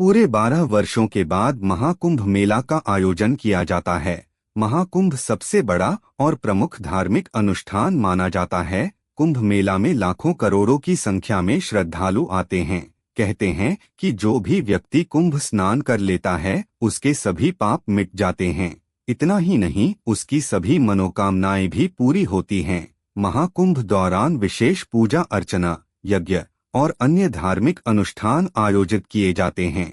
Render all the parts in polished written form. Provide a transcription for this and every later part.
पूरे 12 वर्षों के बाद महाकुंभ मेला का आयोजन किया जाता है। महाकुंभ सबसे बड़ा और प्रमुख धार्मिक अनुष्ठान माना जाता है। कुंभ मेला में लाखों करोड़ों की संख्या में श्रद्धालु आते हैं। कहते हैं कि जो भी व्यक्ति कुंभ स्नान कर लेता है उसके सभी पाप मिट जाते हैं। इतना ही नहीं, उसकी सभी मनोकामनाएं भी पूरी होती हैं। महाकुंभ दौरान विशेष पूजा अर्चना, यज्ञ और अन्य धार्मिक अनुष्ठान आयोजित किए जाते हैं।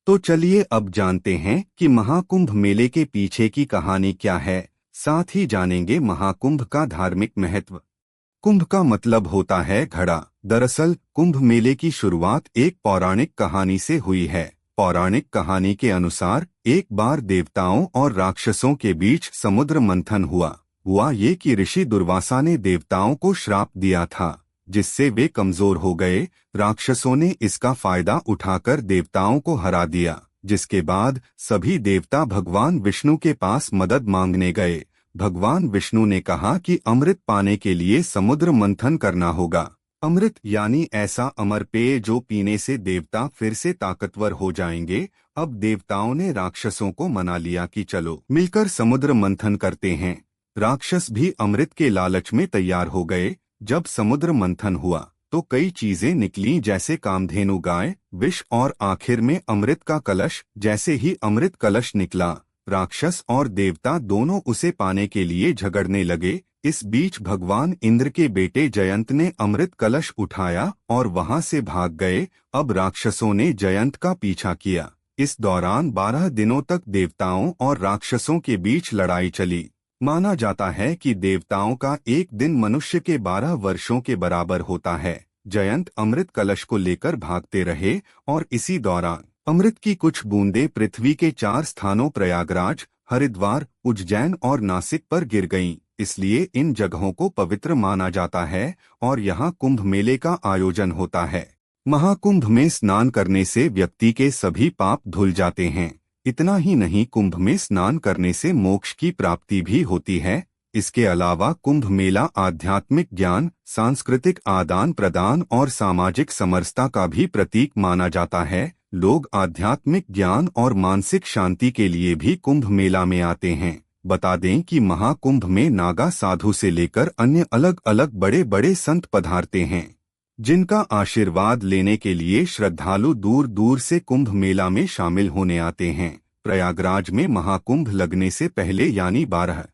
तो चलिए अब जानते हैं कि महाकुंभ मेले के पीछे की कहानी क्या है। साथ ही जानेंगे महाकुंभ का धार्मिक महत्व। कुंभ का मतलब होता है घड़ा। दरअसल कुंभ मेले की शुरुआत एक पौराणिक कहानी से हुई है। पौराणिक कहानी के अनुसार एक बार देवताओं और राक्षसों के बीच समुद्र मंथन हुआ ये कि ऋषि दुर्वासा ने देवताओं को श्राप दिया था, जिससे वे कमजोर हो गए। राक्षसों ने इसका फायदा उठाकर देवताओं को हरा दिया, जिसके बाद सभी देवता भगवान विष्णु के पास मदद मांगने गए। भगवान विष्णु ने कहा कि अमृत पाने के लिए समुद्र मंथन करना होगा। अमृत यानी ऐसा अमर पेय जो पीने से देवता फिर से ताकतवर हो जाएंगे। अब देवताओं ने राक्षसों को मना लिया कि चलो मिलकर समुद्र मंथन करते हैं। राक्षस भी अमृत के लालच में तैयार हो गए। जब समुद्र मंथन हुआ तो कई चीजें निकली, जैसे कामधेनु गाय, विष और आखिर में अमृत का कलश। जैसे ही अमृत कलश निकला, राक्षस और देवता दोनों उसे पाने के लिए झगड़ने लगे। इस बीच भगवान इंद्र के बेटे जयंत ने अमृत कलश उठाया और वहां से भाग गए। अब राक्षसों ने जयंत का पीछा किया। इस दौरान 12 दिनों तक देवताओं और राक्षसों के बीच लड़ाई चली। माना जाता है कि देवताओं का एक दिन मनुष्य के 12 वर्षों के बराबर होता है। जयंत अमृत कलश को लेकर भागते रहे और इसी दौरान अमृत की कुछ बूंदें पृथ्वी के 4 स्थानों प्रयागराज, हरिद्वार, उज्जैन और नासिक पर गिर गईं। इसलिए इन जगहों को पवित्र माना जाता है और यहाँ कुंभ मेले का आयोजन होता है। महाकुंभ में स्नान करने से व्यक्ति के सभी पाप धुल जाते हैं। इतना ही नहीं, कुंभ में स्नान करने से मोक्ष की प्राप्ति भी होती है। इसके अलावा कुंभ मेला आध्यात्मिक ज्ञान, सांस्कृतिक आदान प्रदान और सामाजिक समरसता का भी प्रतीक माना जाता है। लोग आध्यात्मिक ज्ञान और मानसिक शांति के लिए भी कुंभ मेला में आते हैं। बता दें कि महाकुंभ में नागा साधु से लेकर अन्य अलग अलग बड़े बड़े संत पधारते हैं, जिनका आशीर्वाद लेने के लिए श्रद्धालु दूर दूर से कुंभ मेला में शामिल होने आते हैं। प्रयागराज में महाकुंभ लगने से पहले यानी 12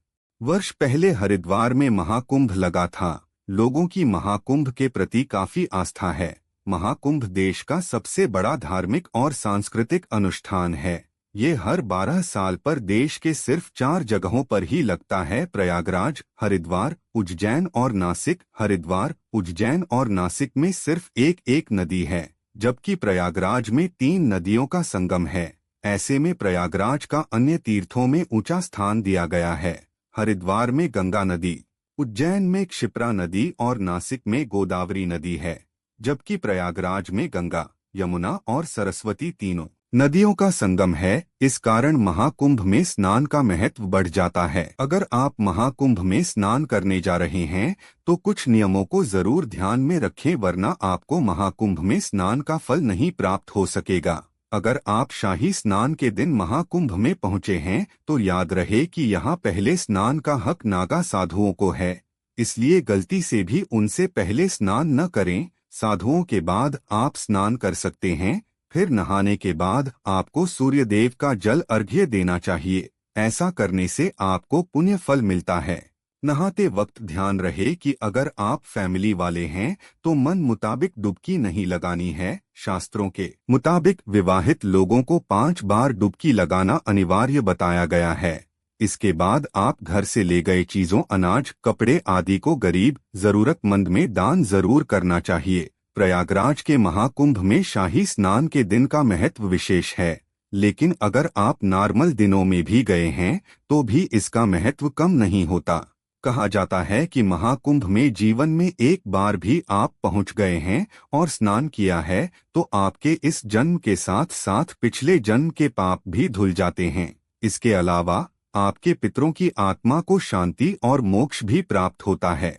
वर्ष पहले हरिद्वार में महाकुंभ लगा था। लोगों की महाकुंभ के प्रति काफी आस्था है। महाकुंभ देश का सबसे बड़ा धार्मिक और सांस्कृतिक अनुष्ठान है। ये हर 12 साल पर देश के सिर्फ 4 जगहों पर ही लगता है: प्रयागराज, हरिद्वार, उज्जैन और नासिक। हरिद्वार, उज्जैन और नासिक में सिर्फ एक नदी है, जबकि प्रयागराज में 3 नदियों का संगम है। ऐसे में प्रयागराज का अन्य तीर्थों में ऊंचा स्थान दिया गया है। हरिद्वार में गंगा नदी, उज्जैन में क्षिप्रा नदी और नासिक में गोदावरी नदी है, जबकि प्रयागराज में गंगा, यमुना और सरस्वती तीनों नदियों का संगम है। इस कारण महाकुंभ में स्नान का महत्व बढ़ जाता है। अगर आप महाकुंभ में स्नान करने जा रहे हैं तो कुछ नियमों को जरूर ध्यान में रखें, वरना आपको महाकुंभ में स्नान का फल नहीं प्राप्त हो सकेगा। अगर आप शाही स्नान के दिन महाकुंभ में पहुंचे हैं तो याद रहे कि यहाँ पहले स्नान का हक नागा साधुओं को है, इसलिए गलती से भी उनसे पहले स्नान न करें। साधुओं के बाद आप स्नान कर सकते हैं। फिर नहाने के बाद आपको सूर्यदेव का जल अर्घ्य देना चाहिए। ऐसा करने से आपको पुण्य फल मिलता है। नहाते वक्त ध्यान रहे कि अगर आप फैमिली वाले हैं तो मन मुताबिक डुबकी नहीं लगानी है। शास्त्रों के मुताबिक विवाहित लोगों को 5 बार डुबकी लगाना अनिवार्य बताया गया है। इसके बाद आप घर से ले गए चीजों, अनाज, कपड़े आदि को गरीब जरूरतमंद में दान जरूर करना चाहिए। प्रयागराज के महाकुंभ में शाही स्नान के दिन का महत्व विशेष है, लेकिन अगर आप नॉर्मल दिनों में भी गए हैं तो भी इसका महत्व कम नहीं होता। कहा जाता है कि महाकुंभ में जीवन में एक बार भी आप पहुंच गए हैं और स्नान किया है तो आपके इस जन्म के साथ साथ पिछले जन्म के पाप भी धुल जाते हैं। इसके अलावा आपके पितरों की आत्मा को शांति और मोक्ष भी प्राप्त होता है।